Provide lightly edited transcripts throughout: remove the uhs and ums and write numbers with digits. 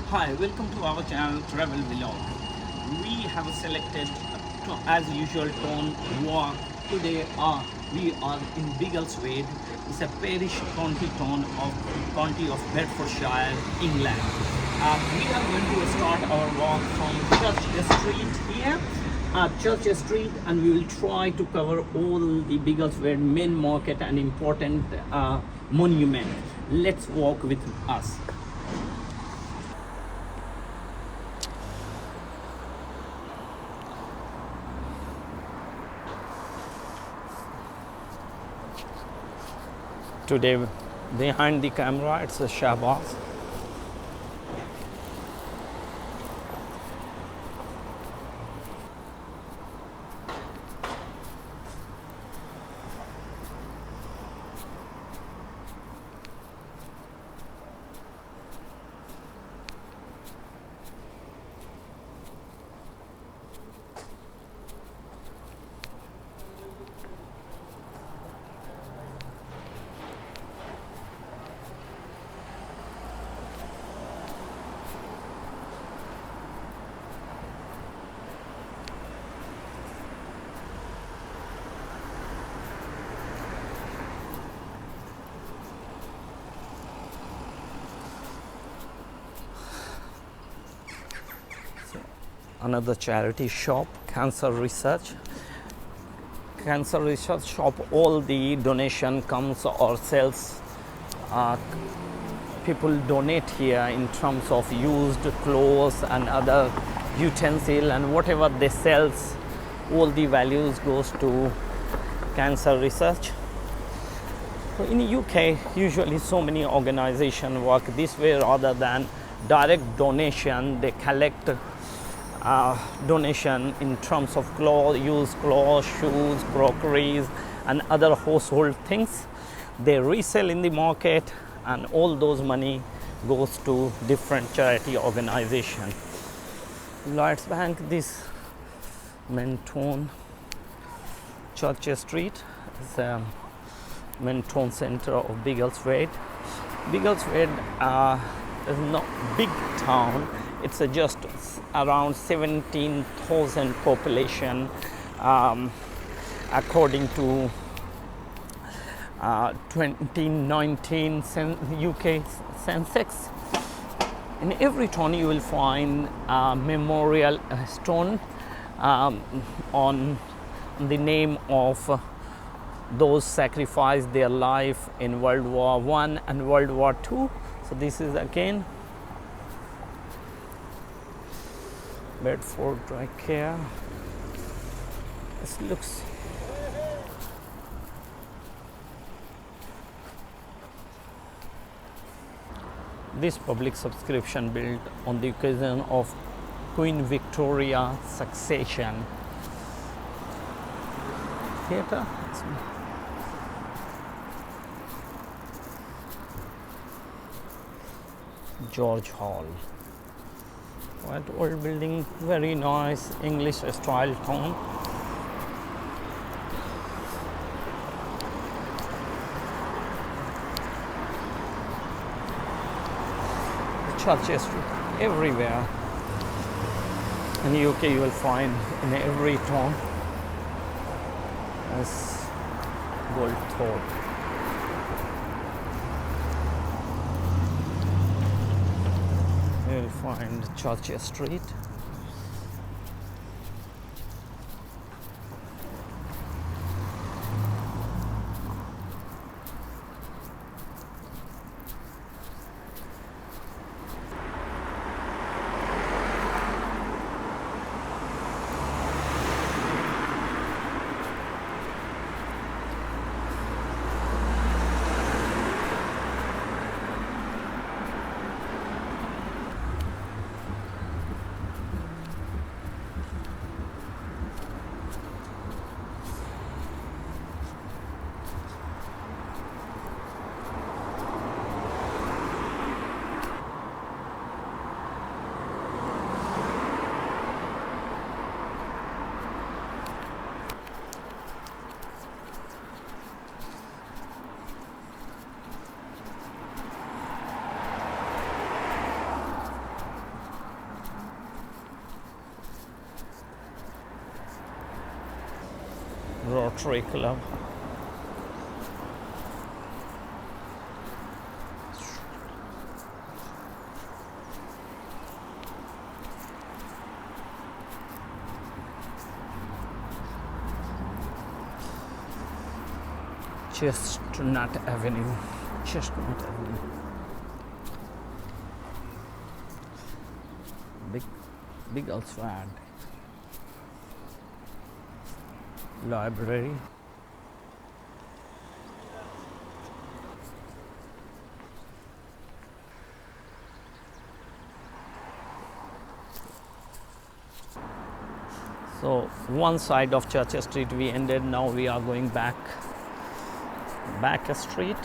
Hi, welcome to our channel Travel Vlog. We have selected, as usual, tone walk. Today we are in Biggleswade. It's a parish county town of county of Bedfordshire, England. We are going to start our walk from Church Street here. Church Street, and we will try to cover all the Biggleswade main market and important monument. Let's walk with us. Today, behind the camera, it's a Shahbaz. Another charity shop, cancer research shop. All the donation comes or sales, people donate here in terms of used clothes and other utensil, and whatever they sells, all the values goes to cancer research. So in UK, usually so many organizations work this way rather than direct donation. They collect donation in terms of clothes, used clothes, shoes, groceries, and other household things. They resell in the market, and all those money goes to different charity organization. Lloyds Bank, this Menton Church Street is a Menton center of Biggleswade. Biggleswade is not big town. It's just around 17,000 population, according to 2019 UK census. In every town you will find a memorial stone on the name of those sacrificed their life in World War I and World War II. So this is again Bedford Dry Care. This looks this public subscription built on the occasion of Queen Victoria succession. Theatre. George Hall. Quite old building, very nice English style town. Churches everywhere. In UK you will find in every town as gold thought. You will find Church Street. Rotary Club. Chestnut Avenue. Chestnut Avenue. Biggleswade. Library. So one side of Church Street we ended. Now we are going back a street.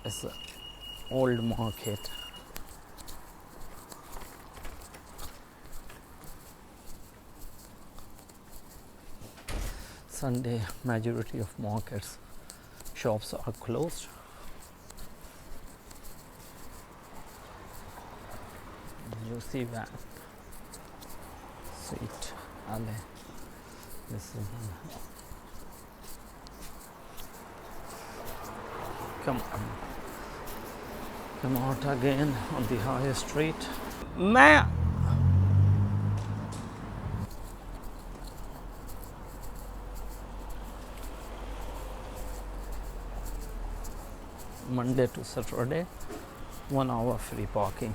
It's an old market. Sunday, majority of markets, shops are closed. You see that sweet alley. This is come out again on the high street. Man, Monday to Saturday, 1 hour free parking.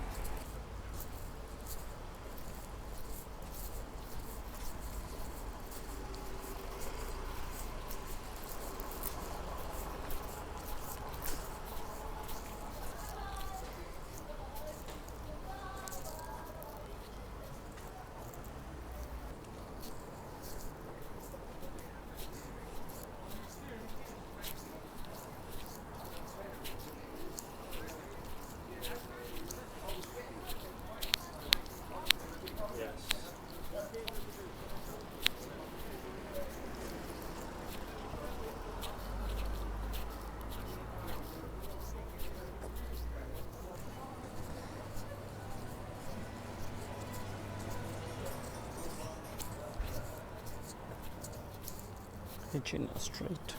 Kitchener Street.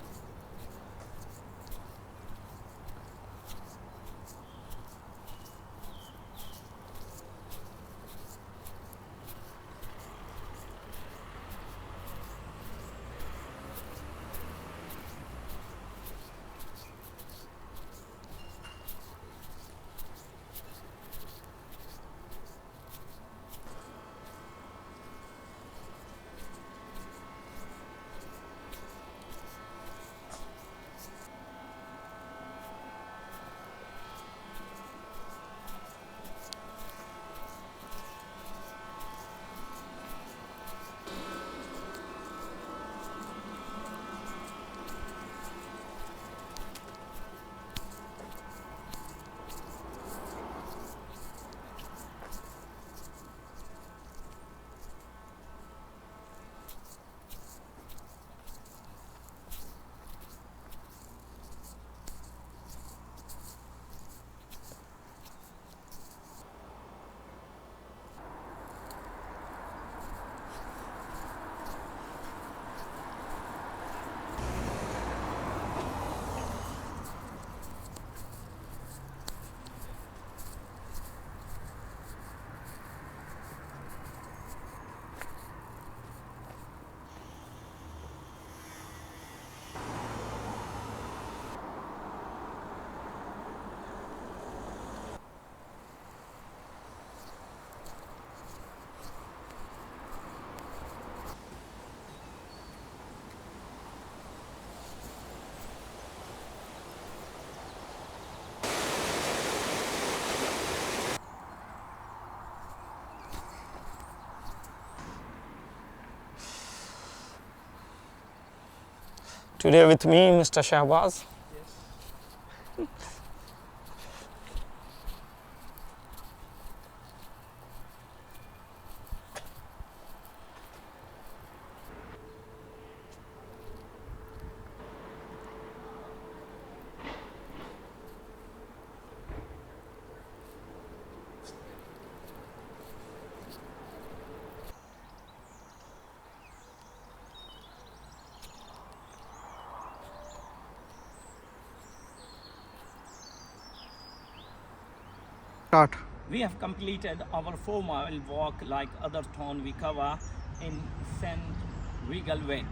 Today with me, Mr. Shahbaz. Start. We have completed our 4-mile walk like other town we cover in St. Biggleswade,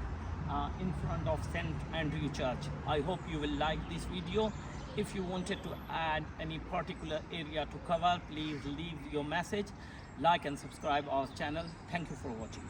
in front of St. Andrew Church. I hope you will like this video. If you wanted to add any particular area to cover, please leave your message, like and subscribe our channel. Thank you for watching.